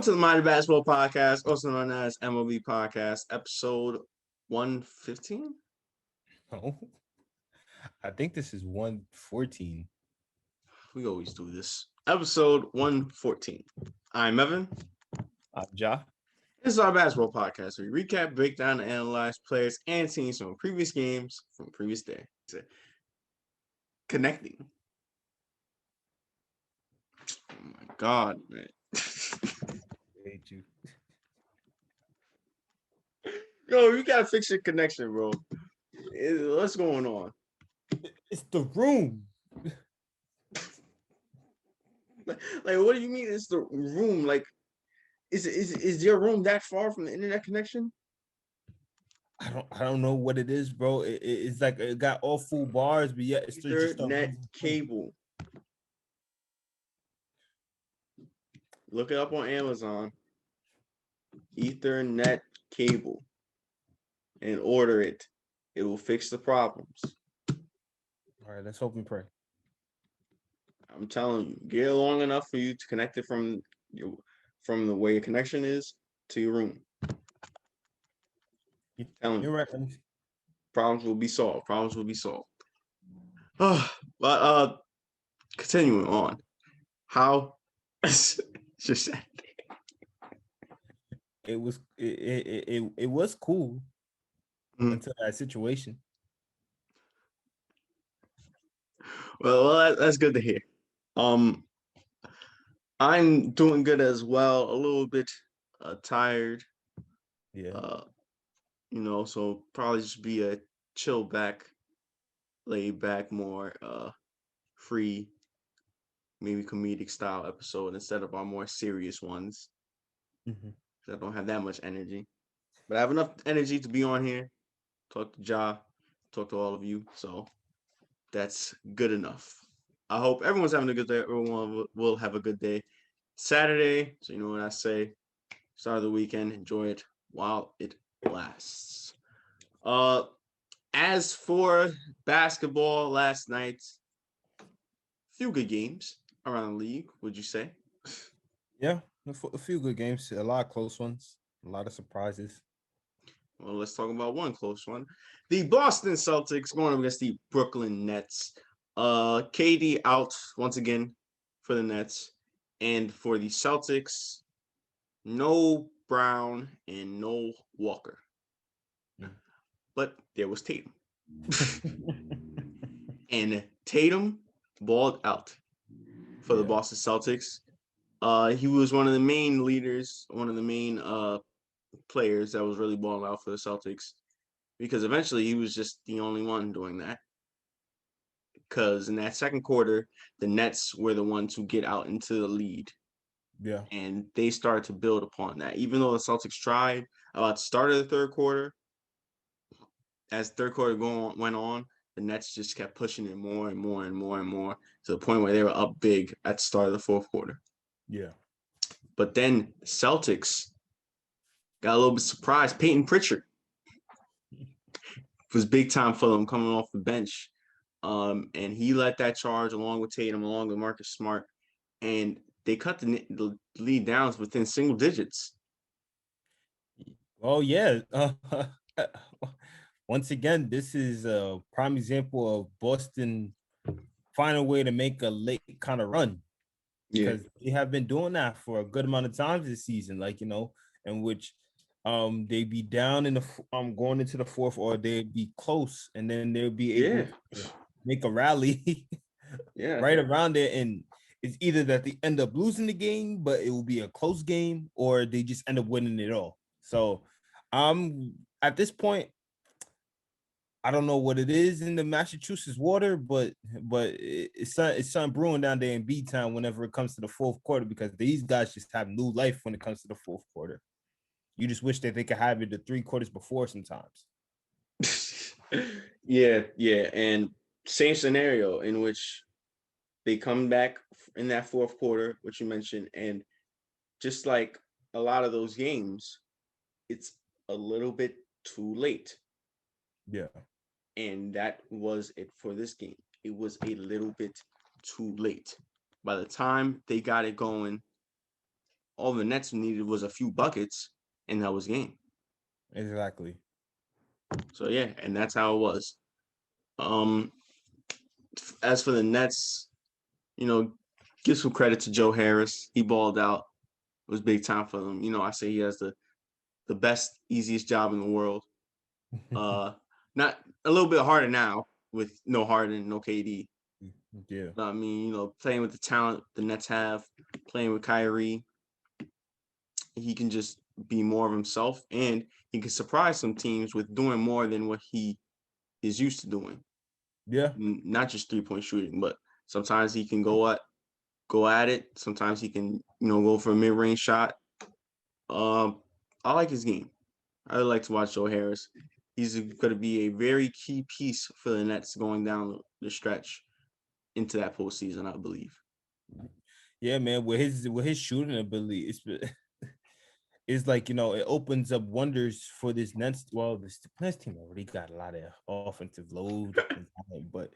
to the Mighty Basketball Podcast, also known as M.O.B Podcast, episode 115. Oh, I think this is 114. We always do this. Episode 114. I'm Evan. Ja. This is our basketball podcast. We recap, break down, and analyze players and teams from previous games from previous day. Connecting. Oh my God, man. I hate you. Yo, you gotta fix your connection, bro. What's going on? It's the room. Like, what do you mean it's the room? Like, is your room that far from the internet connection? I don't know what it is, bro. It's like it got all full bars, but yet it's still just Ethernet cable. Look it up on Amazon. Ethernet cable. And order it. It will fix the problems. All right, let's hope and pray. I'm telling you, get it long enough for you to connect it from the way your connection is to your room. You're right. Problems will be solved. But continuing on. How just sad. It was cool until that situation. Well, that's good to hear. I'm doing good as well. A little bit tired. Yeah. So probably just be a chill back, laid back, more free, maybe comedic style episode instead of our more serious ones. Mm-hmm. I don't have that much energy, but I have enough energy to be on here, talk to Ja, talk to all of you. So that's good enough. I hope everyone's having a good day. Everyone will have a good day. Saturday, so you know what I say. Start of the weekend. Enjoy it while it lasts. As for basketball last night, few good games around the league, would you say? Yeah, a few good games, a lot of close ones, a lot of surprises. Well, let's talk about one close one. The Boston Celtics going up against the Brooklyn Nets. KD out once again for the Nets. And for the Celtics, no Brown and no Walker. But there was Tatum. And Tatum balled out for the Boston Celtics. He was one of the main leaders, one of the main players that was really balling out for the Celtics, because eventually he was just the only one doing that. Because in that second quarter, the Nets were the ones who get out into the lead. Yeah. And they started to build upon that. Even though the Celtics tried about the start of the third quarter, as the third quarter went on, the Nets just kept pushing it more and more and more and more to the point where they were up big at the start of the fourth quarter. Yeah. But then the Celtics got a little bit surprised. Peyton Pritchard was big time for them coming off the bench. And he led that charge along with Tatum, along with Marcus Smart. And they cut the lead down within single digits. Oh, yeah. Once again, this is a prime example of Boston finding a way to make a late kind of run. Because they have been doing that for a good amount of times this season, in which they be down in the going into the fourth, or they'd be close, and then they'll be able to make a rally right around there. And it's either that they end up losing the game, but it will be a close game, or they just end up winning it all. So at this point, I don't know what it is in the Massachusetts water, but it's something brewing down there in B-Town whenever it comes to the fourth quarter, because these guys just have new life when it comes to the fourth quarter. You just wish that they could have it the 3 quarters before sometimes. Yeah. And same scenario in which they come back in that fourth quarter, which you mentioned, and just like a lot of those games, it's a little bit too late. Yeah. And that was it for this game. It was a little bit too late. By the time they got it going, all the Nets needed was a few buckets, and that was game. Exactly. So yeah, and that's how it was. Um, as for the Nets, give some credit to Joe Harris. He balled out. It was big time for them. I say he has the best, easiest job in the world. Not a little bit harder now with no Harden, no KD. Yeah. But I mean, playing with the talent the Nets have, playing with Kyrie, he can just be more of himself, and he can surprise some teams with doing more than what he is used to doing. Yeah. Not just 3-point shooting, but sometimes he can go at it. Sometimes he can, go for a mid-range shot. I like his game. I like to watch Joe Harris. He's going to be a very key piece for the Nets going down the stretch into that postseason, I believe. Yeah, man. With his shooting ability, it's like, it opens up wonders for this Nets. Well, this Nets team already got a lot of offensive load, but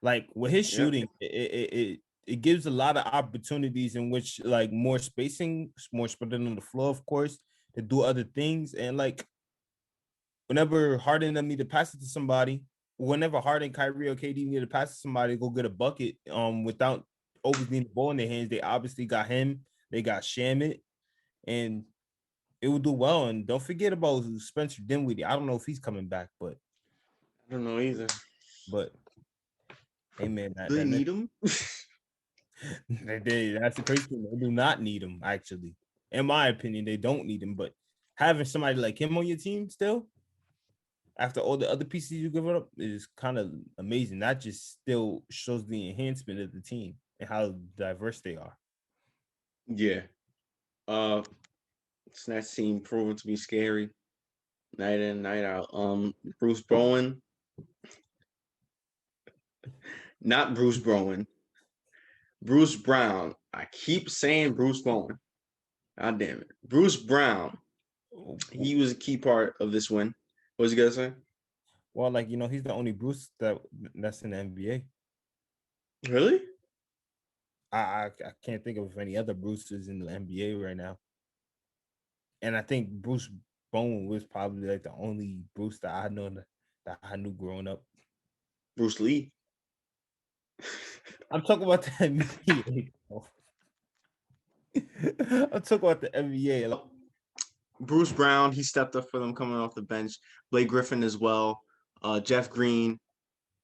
like with his shooting, it gives a lot of opportunities in which, like, more spacing, more spreading on the floor, of course, to do other things. And like whenever Harden them need to pass it to somebody, whenever Harden, Kyrie, or KD need to pass it to somebody, go get a bucket, without always needing the ball in their hands, they obviously got him. They got Shamit, and it will do well. And don't forget about Spencer Dinwiddie. I don't know if he's coming back, but I don't know either. but hey, man, Do they need him? that's the crazy thing. They do not need him, actually. In my opinion, they don't need him. But having somebody like him on your team still, after all the other pieces you give up, is kind of amazing. That just still shows the enhancement of the team and how diverse they are. Yeah. It's that team proven to be scary night in, night out. Bruce Bowen. Not Bruce Bowen. Bruce Brown. I keep saying Bruce Bowen. God damn it. Bruce Brown. He was a key part of this win. What was you gonna say? Well, like, he's the only Bruce that's in the NBA. Really? I can't think of any other Bruces in the NBA right now. And I think Bruce Bowen was probably like the only Bruce that I know that I knew growing up. Bruce Lee. I'm talking about the NBA. I'm talking about the NBA. Bruce Brown, he stepped up for them coming off the bench. Blake Griffin as well. Jeff Green.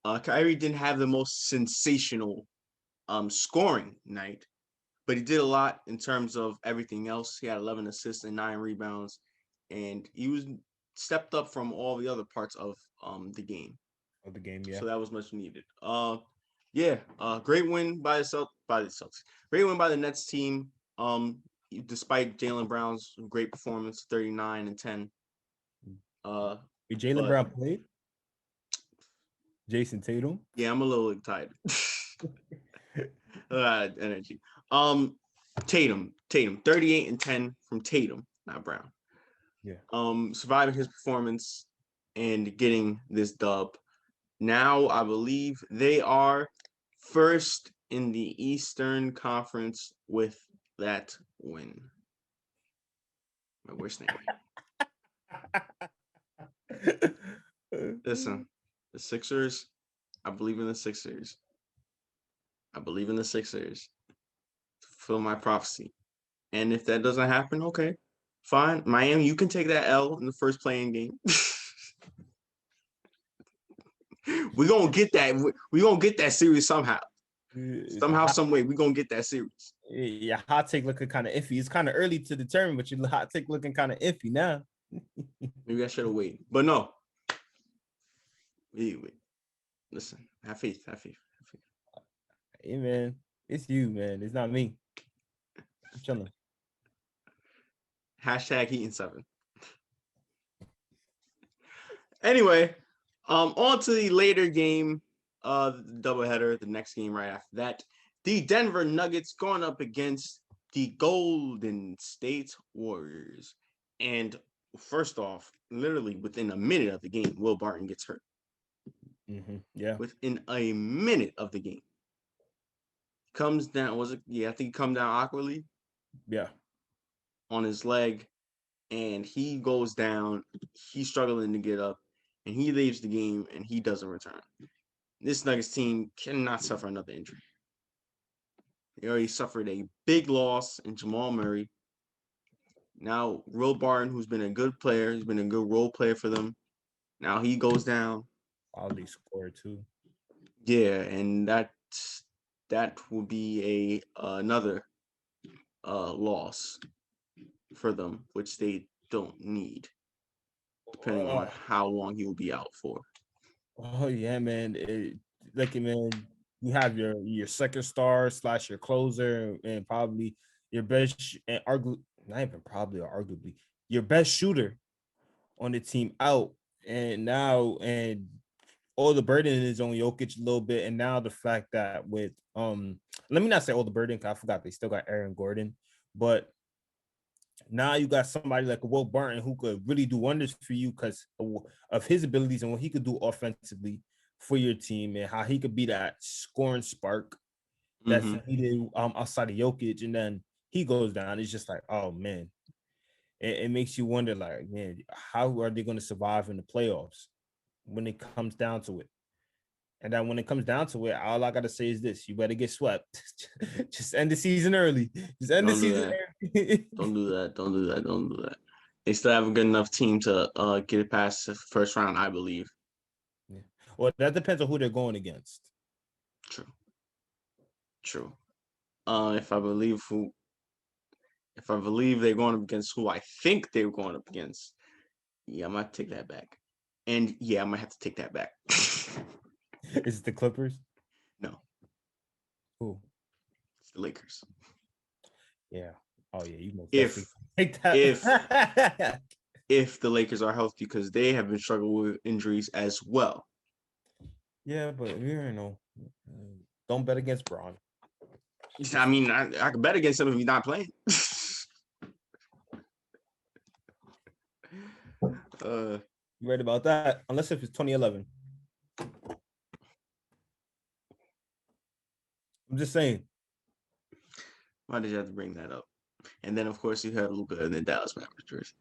Kyrie didn't have the most sensational scoring night, but he did a lot in terms of everything else. He had 11 assists and 9 rebounds, and he was stepped up from all the other parts of the game. Of the game, yeah. So that was much needed. Great win by the Celtics. Great win by the Nets team. Despite Jaylen Brown's great performance, 39 and 10. Jaylen Brown played. Jason Tatum. Yeah, I'm a little excited. Energy. Tatum, 38 and 10 from Tatum, not Brown. Yeah. Surviving his performance and getting this dub. Now I believe they are first in the Eastern Conference with that win. My worst nightmare. Listen, the Sixers. I believe in the Sixers. Fulfill my prophecy. And if that doesn't happen, okay, fine. Miami, you can take that L in the first playing game. We're gonna get that. We're gonna get that series somehow. Somehow, some way, we're gonna get that series. Yeah, hot take looking kind of iffy. It's kind of early to determine, but your hot take looking kind of iffy now. Maybe I should have waited. But no. Wait. Listen, have faith. Hey, man, it's you, man. It's not me. I'm chilling. Hashtag Heat and 7. Anyway, on to the later game, the doubleheader, the next game right after that. The Denver Nuggets going up against the Golden State Warriors. And first off, literally within a minute of the game, Will Barton gets hurt. Mm-hmm. Yeah. Within a minute of the game. Comes down, I think he come down awkwardly. Yeah. on his leg, and he goes down. He's struggling to get up, and he leaves the game, and he doesn't return. This Nuggets team cannot suffer another injury. They already suffered a big loss in Jamal Murray. Now, Will Barton, who's been a good player, he's been a good role player for them. Now he goes down. Quality score too. Yeah, and that will be another loss for them, which they don't need, depending on how long he will be out for. Oh yeah, man. Man, you have your second star / your closer and probably your best and arguably not even probably or arguably your best shooter on the team out, and all the burden is on Jokic a little bit, and now the fact that with let me not say all the burden because I forgot they still got Aaron Gordon, but now you got somebody like Will Barton who could really do wonders for you because of his abilities and what he could do offensively for your team and how he could be that scoring spark that's needed outside of Jokic. And then he goes down. It's just like, oh man, it makes you wonder, like, man, how are they going to survive in the playoffs when it comes down to it? And then when it comes down to it, all I gotta say is this: you better get swept. Just end the season early. Just end the Don't do season that. early. Don't do that. Don't do that. Don't do that. They still have a good enough team to get it past the first round, I believe. Yeah. Well, that depends on who they're going against. True. True. If I believe they're going up against who I think they're going up against, yeah, I might take that back. And yeah, I might have to take that back. Is it the Clippers? No. Who? It's the Lakers. Yeah. Oh yeah, you most If definitely take that. if the Lakers are healthy, because they have been struggling with injuries as well. Yeah, but you know, don't bet against Braun. I mean, I could bet against him if he's not playing. You right about that? Unless if it's 2011. I'm just saying. Why did you have to bring that up? And then, of course, you had Luka in the Dallas Mavericks jersey.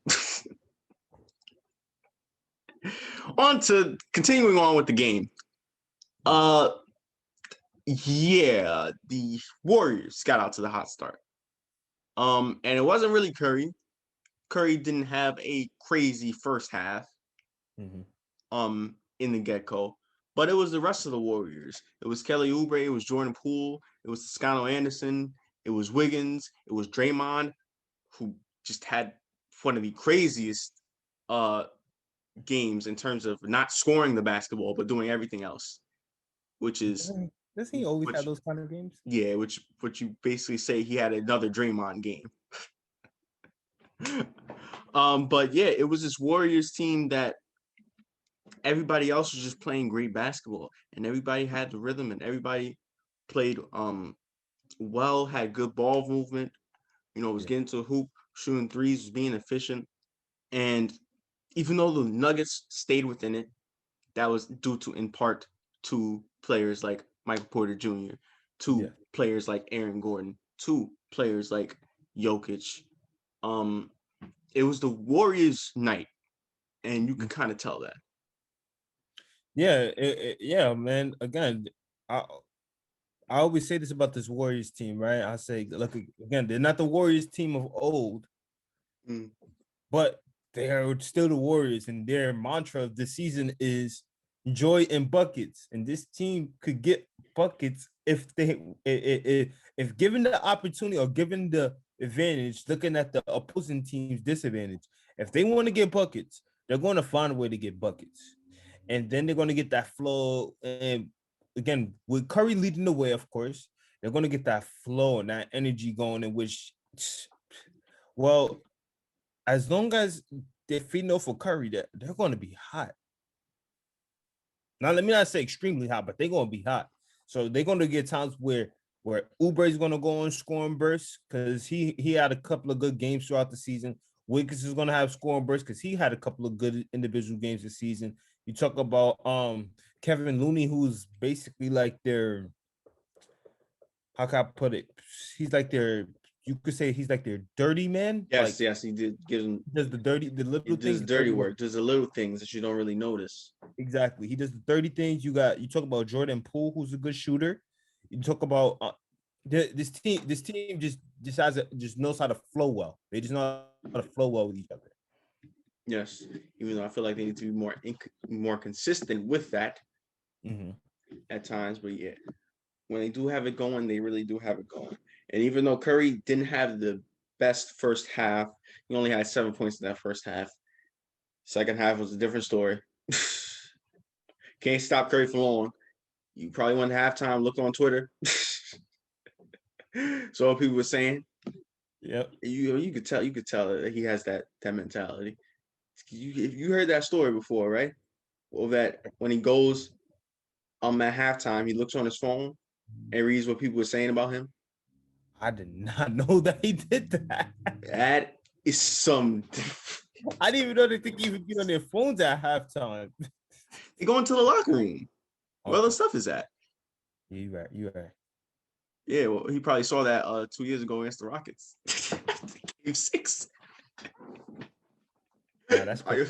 On to continuing on with the game. Yeah, the Warriors got out to the hot start. And it wasn't really Curry. Curry didn't have a crazy first half. In the get-go. But it was the rest of the Warriors. It was Kelly Oubre, it was Jordan Poole, it was Toscano Anderson, it was Wiggins, it was Draymond, who just had one of the craziest games in terms of not scoring the basketball, but doing everything else, which is... Does he always have those kind of games? Yeah, which you basically say he had another Draymond game. But yeah, it was this Warriors team that everybody else was just playing great basketball, and everybody had the rhythm, and everybody played well, had good ball movement, was getting to the hoop, shooting threes, was being efficient. And even though the Nuggets stayed within it, that was due to, in part, to players like Michael Porter Jr., to players like Aaron Gordon, to players like Jokic. It was the Warriors' night, and you could kind of tell that. Yeah, man. Again, I always say this about this Warriors team, right? I say, look, again, they're not the Warriors team of old, but they are still the Warriors, and their mantra of the season is joy in buckets. And this team could get buckets if given the opportunity or given the advantage, looking at the opposing team's disadvantage. If they want to get buckets, they're going to find a way to get buckets. And then they're going to get that flow. And again, with Curry leading the way, of course, they're going to get that flow and that energy going, in which, well, as long as they're feeding off for Curry, they're going to be hot. Now, let me not say extremely hot, but they're going to be hot. So they're going to get times where Oubre is going to go on scoring bursts because he had a couple of good games throughout the season. Wiggins is going to have scoring bursts because he had a couple of good individual games this season. You talk about Kevin Looney, who's basically like their, how can I put it? He's like their you could say he's like their dirty man. Yes, Like, he did give him. he does the He little does things, dirty work. Does the little things that you don't really notice. Exactly. He does the dirty things. You talk about Jordan Poole, who's a good shooter. You talk about this team. This team just knows how to flow well. They just know how to flow well with each other. Yes, even though I feel like they need to be more consistent with that at times. But yeah, when they do have it going, they really do have it going. And even though Curry didn't have the best first half, he only had 7 points in that first half. Second half was a different story. Can't stop Curry for long. You probably went to halftime, looked on Twitter. So what people were saying. Yep. You could tell that he has that mentality. You heard that story before, right? Well, that when he goes at halftime, he looks on his phone and reads what people were saying about him. I did not know that he did that. That is some. I didn't even know they think even get on their phones at halftime. They go into the locker room. Where the stuff is at. You right. Yeah, well, he probably saw that 2 years ago against the Rockets. Game 6. Nah, that's cool.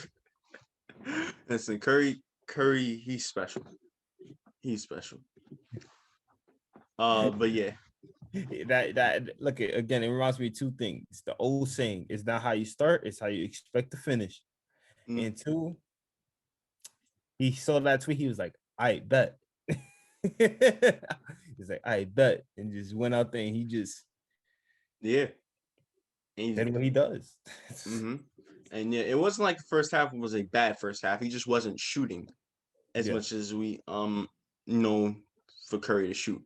Listen, Curry, he's special. He's special. But yeah. That look at again, it reminds me of two things. The old saying is not how you start, it's how you expect to finish. And two, he saw that tweet, he was like, I bet. He's like, I bet, and just went out there and he just did what he does. And yeah, it wasn't like the first half was a bad first half. He just wasn't shooting as much as we know for Curry to shoot.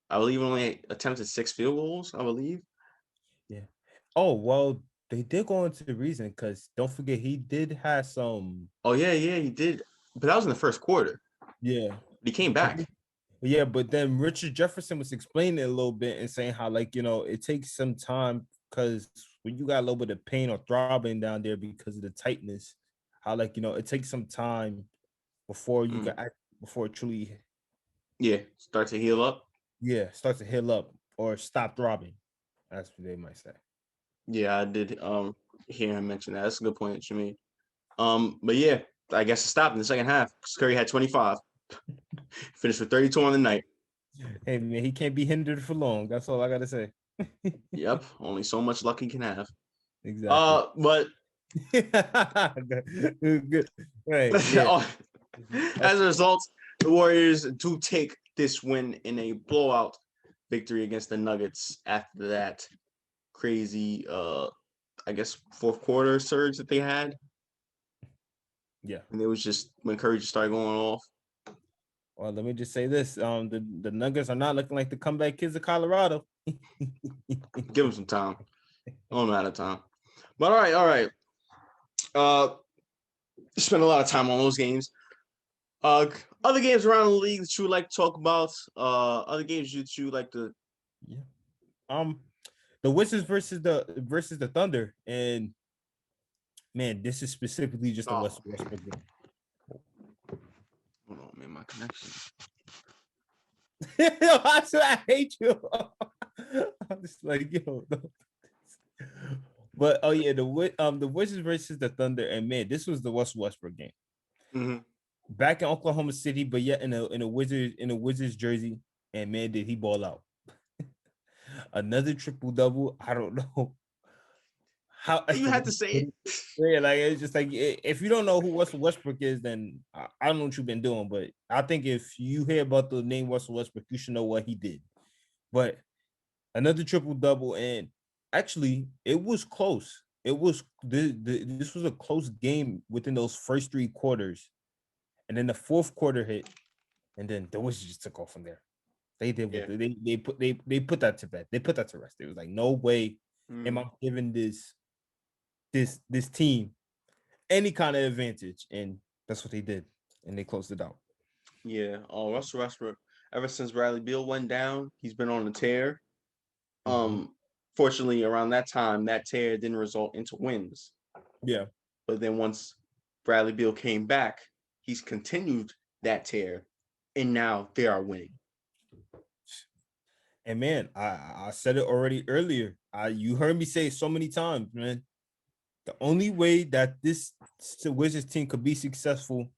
I believe only attempted 6 field goals, I believe. Yeah. Oh, well, they did go into the reason because don't forget he did have some. Oh, yeah, he did. But that was in the first quarter. Yeah. He came back. Yeah, but then Richard Jefferson was explaining it a little bit and saying how, like, it takes some time because when you got a little bit of pain or throbbing down there because of the tightness, how, like, it takes some time before you can act, before it truly start to heal up. Yeah, start to heal up or stop throbbing. That's what they might say. Yeah, I did hear him mention that. That's a good point that you made. But yeah, I guess it stopped in the second half because Curry had 25. Finished with 32 on the night. Hey man, he can't be hindered for long. That's all I gotta say. Yep, only so much luck he can have. Exactly. But good. Right. Yeah. As a result, the Warriors do take this win in a blowout victory against the Nuggets after that crazy I guess fourth quarter surge that they had. Yeah. And it was just when Curry just started going off. Well, let me just say this. The Nuggets are not looking like the comeback kids of Colorado. Give them some time. No matter of time. But all right. Spent a lot of time on those games. Other games around the league that you would like to talk about? Other games that you like to the Wizards versus the Thunder. And man, this is specifically just a Westbrook game. Hold on, man, my connection. That's why I hate you. I'm just like, yo. But the Wizards versus the Thunder, and man, this was the Westbrook game. Back in Oklahoma City, but yet in a Wizards jersey, and man, did he ball out. Another triple-double. I don't know how you had to say it. Yeah, like it's just like if you don't know who Russell Westbrook is, then I don't know what you've been doing. But I think if you hear about the name Russell Westbrook, you should know what he did. But another triple-double, and actually, it was close. It was this was a close game within those first 3 quarters, and then the fourth quarter hit, and then the Wizards just took off from there. They did what they put that to bed. They put that to rest. It was like, no way am I giving this team any kind of advantage, and that's what they did, and they closed it out. Yeah. Russell Westbrook. Ever since Bradley Beal went down, he's been on a tear. Fortunately, around that time, that tear didn't result into wins. Yeah. But then once Bradley Beal came back, he's continued that tear, and now they are winning. And man, I said it already earlier. You heard me say it so many times, man. The only way that this Wizards team could be successful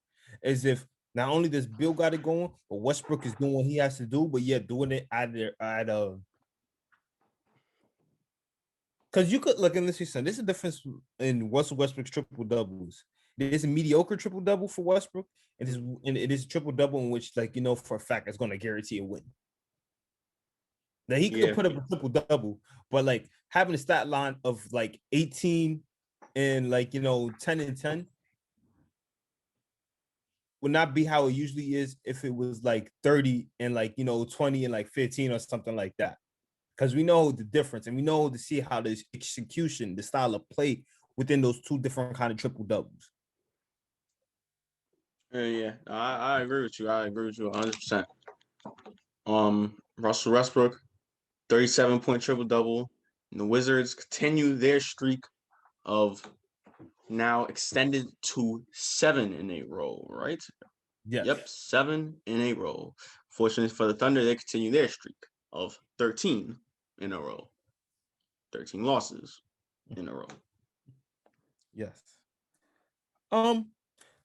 is if not only does Bill got it going, but Westbrook is doing what he has to do, but yet doing it at a because you could look in this season. There's a difference in Westbrook's triple doubles. There's a mediocre triple double for Westbrook, and it is a triple double in which, like, for a fact, it's going to guarantee a win. Now he could put up a triple double, but like having a stat line of like 18 and 10 and 10 would not be how it usually is if it was like 30 and 20 and 15 or something like that. Because we know the difference and we know to see how the execution, the style of play within those two different kind of triple doubles. Yeah, I agree with you. I agree with you 100%. Russell Westbrook, 37-point triple double. And the Wizards continue their streak of now extended to 7 in a row, right? Yes. Yep, 7 in a row. Fortunately for the Thunder, they continue their streak of 13 in a row. 13 losses in a row. Yes. The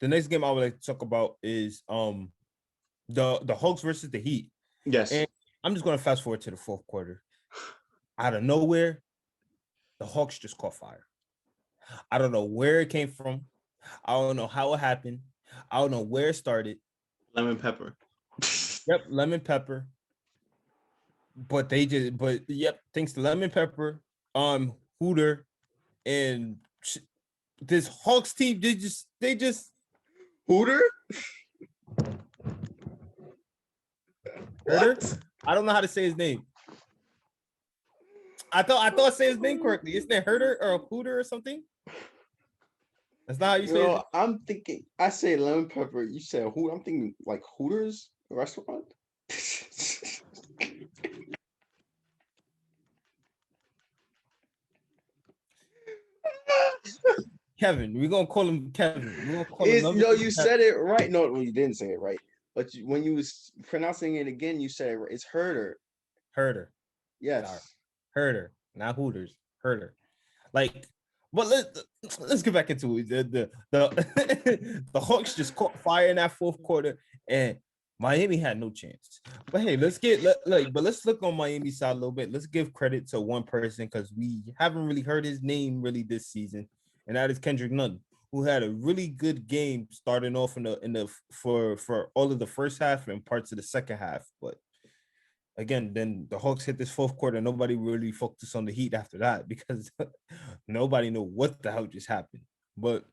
next game I would like to talk about is the Hawks versus the Heat. Yes. And I'm just gonna fast forward to the fourth quarter. Out of nowhere, the Hawks just caught fire. I don't know where it came from. I don't know how it happened. I don't know where it started. Lemon pepper. Yep, lemon pepper. But thanks to lemon pepper, Hooter, and this Hawks team, they just Hooter? Herder? I don't know how to say his name. I thought I said his name correctly. Isn't it Herder or Hooter or something? That's not how you say it. I'm thinking, I say lemon pepper. You said who? I'm thinking like Hooters restaurant. Kevin. We're gonna call him Kevin. We're gonna call him You said it right. No, well, you didn't say it right. But when you was pronouncing it again, you said it right. It's Herder. Herder. Yes. Sorry. Herder, not Hooters. Herder. Like, but let's get back into it. The Hawks just caught fire in that fourth quarter, and Miami had no chance. But hey, let's look on Miami's side a little bit. Let's give credit to one person because we haven't really heard his name really this season, and that is Kendrick Nunn, who had a really good game starting off for all of the first half and parts of the second half. But again, then the Hawks hit this fourth quarter. Nobody really focused on the Heat after that because nobody knew what the hell just happened. But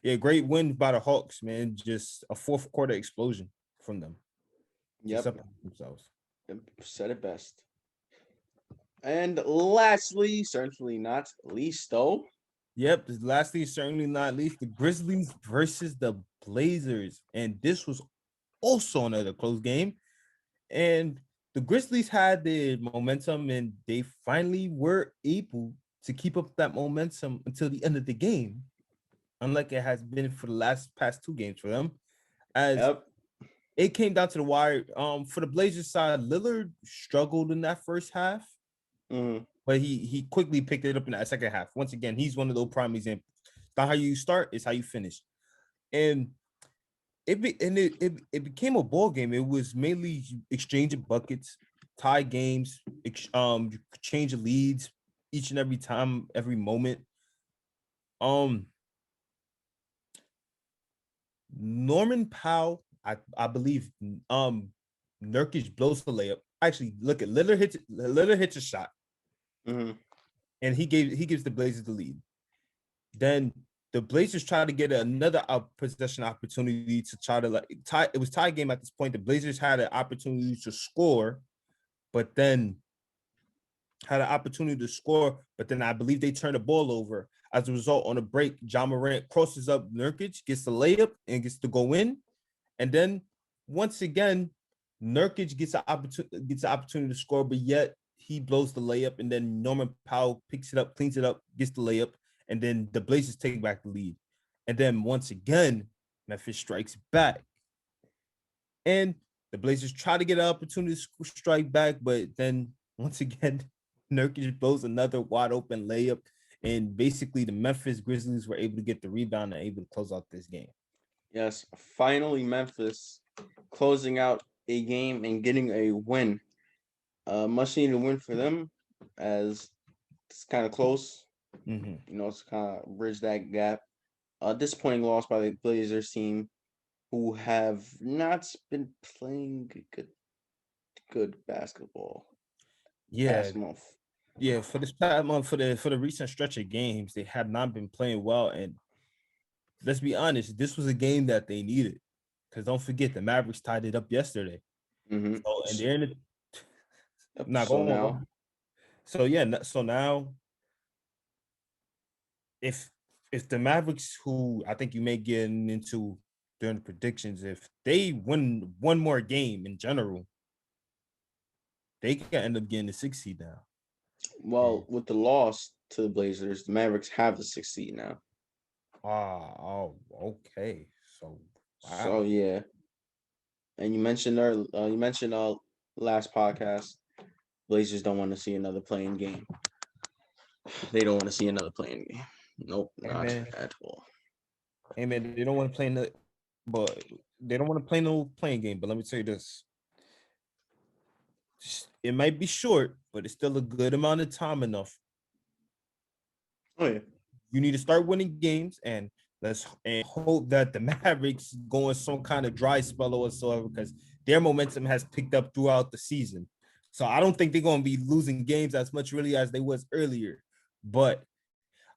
yeah, great win by the Hawks, man. Just a fourth quarter explosion from them. Yep. Themselves. Said it best. And lastly, certainly not least, though. Yep. Lastly, certainly not least, the Grizzlies versus the Blazers. And this was also another close game. And the Grizzlies had the momentum and they finally were able to keep up that momentum until the end of the game, unlike it has been for the past two games for them. As it came down to the wire. For the Blazers side, Lillard struggled in that first half, but he quickly picked it up in that second half. Once again, he's one of those prime examples. It's not how you start, it's how you finish. And it became a ball game. It was mainly exchanging buckets, tie games, change of leads each and every time, every moment. Norman Powell, I believe, Nurkic blows the layup. Actually, look at Lillard hits a shot, and he gives the Blazers the lead. Then the Blazers try to get another possession opportunity to try to tie. It was tie game at this point. The Blazers had an opportunity to score, but then I believe they turned the ball over. As a result, on a break, Ja Morant crosses up Nurkic, gets the layup, and gets to go in. And then once again, Nurkic gets the opportunity to score, but yet he blows the layup, and then Norman Powell picks it up, cleans it up, gets the layup, and then the Blazers take back the lead. And then once again, Memphis strikes back. And the Blazers try to get an opportunity to strike back, but then once again, Nurkic blows another wide open layup, and basically the Memphis Grizzlies were able to get the rebound and able to close out this game. Yes, finally Memphis closing out a game and getting a win. Much needed win for them, as it's kind of close. It's kind of bridge that gap. Disappointing loss by the Blazers team, who have not been playing good basketball. Past month. Yeah, for this past month, for the recent stretch of games, they have not been playing well. And let's be honest, this was a game that they needed, because don't forget the Mavericks tied it up yesterday. Mm-hmm. So and they're in the not going on. So yeah, so now if the Mavericks, who I think you may get into during the predictions, if they win one more game in general, they can end up getting the 6th seed now. Well, with the loss to the Blazers, the Mavericks have the 6th seed now. Okay. So wow. So yeah. And you mentioned last podcast, Blazers don't want to see another playing game. They don't want to see another playing game. Nope, not at all. Hey man, they don't want to play no playing game. But let me tell you this: it might be short, but it's still a good amount of time enough. Oh yeah. You need to start winning games, and let's hope that the Mavericks go on some kind of dry spell or whatsoever, because their momentum has picked up throughout the season. So I don't think they're going to be losing games as much really as they was earlier. But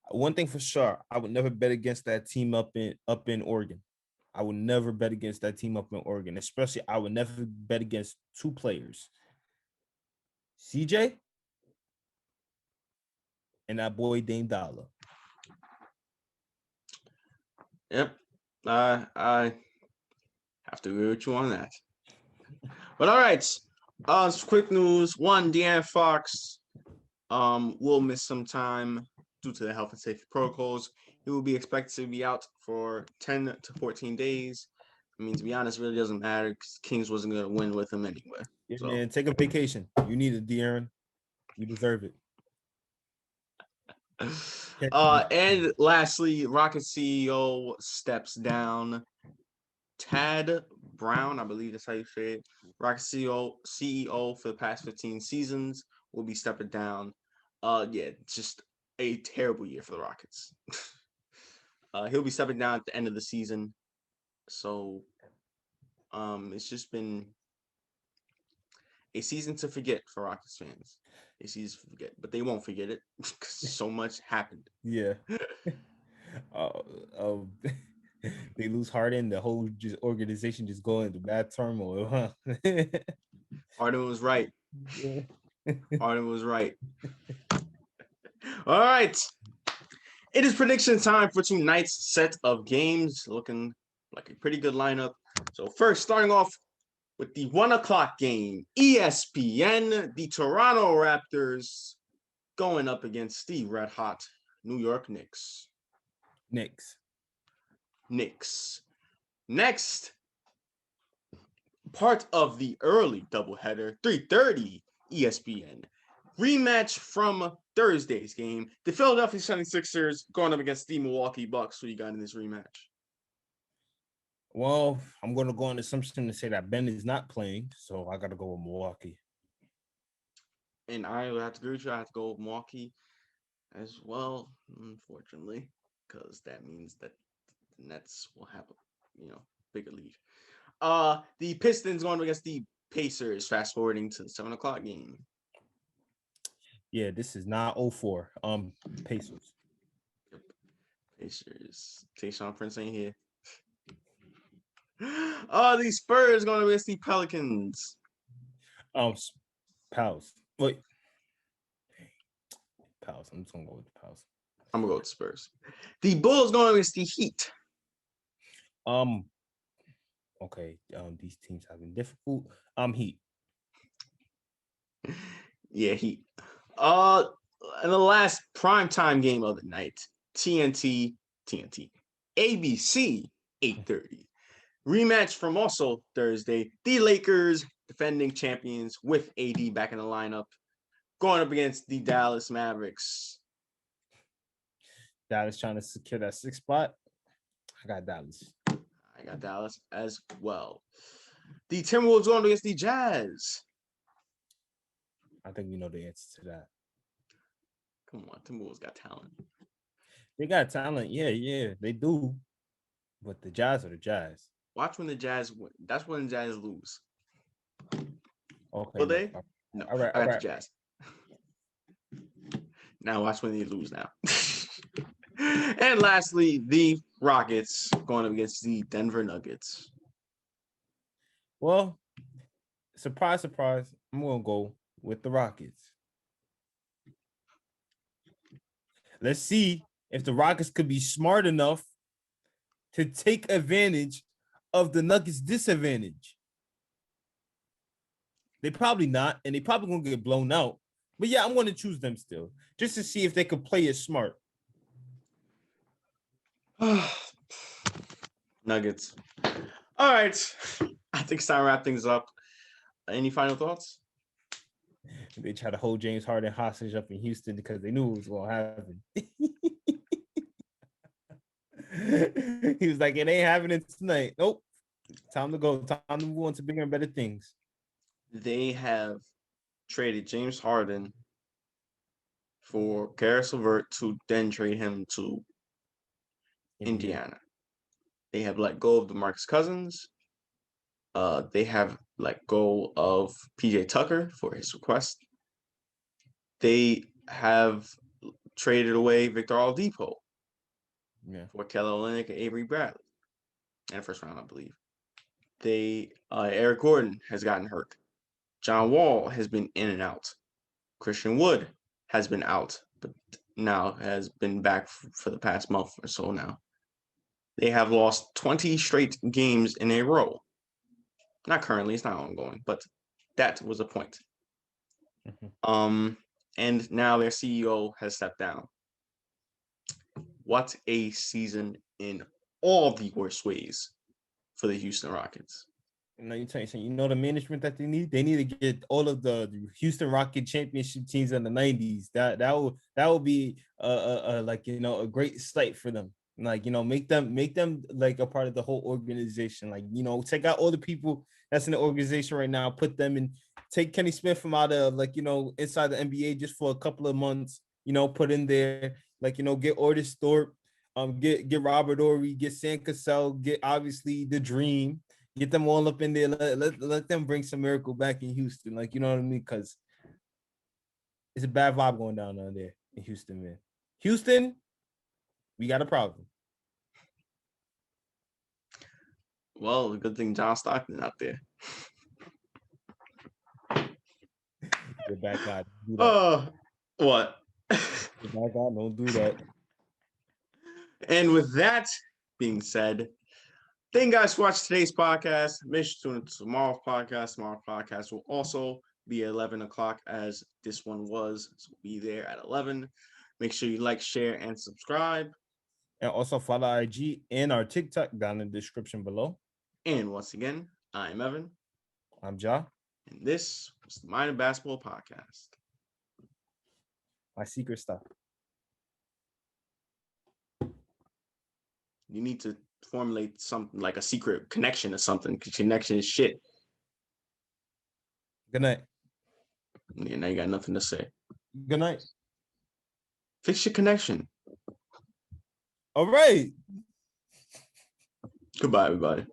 one thing for sure, I would never bet against that team up in Oregon. I would never bet against that team up in Oregon. Especially, I would never bet against two players, CJ and that boy Dame Dollar. Yep, I have to agree with you on that. But all right, some quick news. One, De'Aaron Fox will miss some time due to the health and safety protocols. He will be expected to be out for 10 to 14 days. I mean, to be honest, it really doesn't matter because Kings wasn't going to win with him anyway. Yeah, so. Man, take a vacation. You need it, De'Aaron. You deserve it. And lastly, Rocket CEO steps down. Tad Brown, I believe that's how you say it. Rocket CEO for the past 15 seasons will be stepping down. Yeah, just a terrible year for the Rockets. He'll be stepping down at the end of the season. So it's just been a season to forget for Rockets fans. A season to forget, but they won't forget it because so much happened. Yeah. They lose Harden, the whole organization just go into bad turmoil, huh? Harden was right. Harden was right. All right. It is prediction time for tonight's set of games. Looking like a pretty good lineup. So first, starting off with the 1:00 game, ESPN, the Toronto Raptors going up against the red hot New York Knicks. Next, part of the early doubleheader, 3:30 ESPN. Rematch from Thursday's game. The Philadelphia 76ers going up against the Milwaukee Bucks. What you got in this rematch? Well, I'm going to go on assumption to say that Ben is not playing, so I got to go with Milwaukee. And I would have to agree with you. I have to go with Milwaukee as well, unfortunately, because that means that the Nets will have a bigger lead. The Pistons going against the Pacers. Fast forwarding to the 7:00 game. Yeah, this is not 04. Pacers. Yep. Pacers. Tayshaun Prince ain't here. The Spurs going against the Pelicans. Pals. Wait. Pals. I'm just gonna go with the Pals. I'm gonna go with the Spurs. The Bulls going against the Heat. Okay. These teams have been difficult. Heat. Yeah, Heat. And the last primetime game of the night, TNT, ABC, 8:30. Rematch from also Thursday. The Lakers, defending champions with AD back in the lineup, going up against the Dallas Mavericks. Dallas trying to secure that 6th spot. I got Dallas. I got Dallas as well. The Timberwolves going against the Jazz. I think we know the answer to that. Come on, Timberwolves got talent. They got talent. Yeah, they do. But the Jazz are the Jazz. Watch when the Jazz win. That's when the Jazz lose. Okay. Will they? No. All right. I got the Jazz. Now watch when they lose now. And lastly, the Rockets going up against the Denver Nuggets. Well, surprise, surprise. I'm going to go with the Rockets. Let's see if the Rockets could be smart enough to take advantage of the Nuggets' disadvantage. They probably not, and they probably going to get blown out. But yeah, I'm going to choose them still, just to see if they could play it smart. Nuggets. All right. I think it's time to wrap things up. Any final thoughts? They try to hold James Harden hostage up in Houston because they knew it was going to happen. He was like, it ain't happening tonight. Nope. Time to go. Time to move on to bigger and better things. They have traded James Harden for Karis LeVert to then trade him to Indiana. They have let go of DeMarcus Cousins. They have let go of PJ Tucker for his request. They have traded away Victor Oladipo for Kelly Olynyk and Avery Bradley, and first round, I believe. Eric Gordon has gotten hurt. John Wall has been in and out. Christian Wood has been out, but now has been back for the past month or so now. They have lost 20 straight games in a row. Not currently, it's not ongoing, but that was a point. And now their CEO has stepped down. What a season in all the worst ways for the Houston Rockets. And you know the management that they need? They need to get all of the Houston Rocket championship teams in the 90s. That will be a great sight for them. Like, make them like a part of the whole organization. Like, take out all the people that's in the organization right now, put them in, take Kenny Smith from out of inside the NBA just for a couple of months, put in there, get Otis Thorpe, get Robert Ory, get Sam Cassell, get obviously the Dream, get them all up in there, let them bring some miracle back in Houston. Like, you know what I mean? Because it's a bad vibe going down there in Houston, man. Houston, we got a problem. Well, good thing John Stockton out there. You're bad guy. What? You're bad guy. Don't do that. And with that being said, thank you guys for watching today's podcast. Make sure to tune into tomorrow's podcast. Tomorrow's podcast will also be at 11 o'clock as this one was. So we'll be there at 11. Make sure you like, share, and subscribe. And also follow our IG and our TikTok down in the description below. And once again, I'm Evan. I'm Ja. And this was the Mind of Basketball Podcast. My secret stuff. You need to formulate something like a secret connection or something, because connection is shit. Good night. Yeah, now you got nothing to say. Good night. Fix your connection. All right. Goodbye, everybody.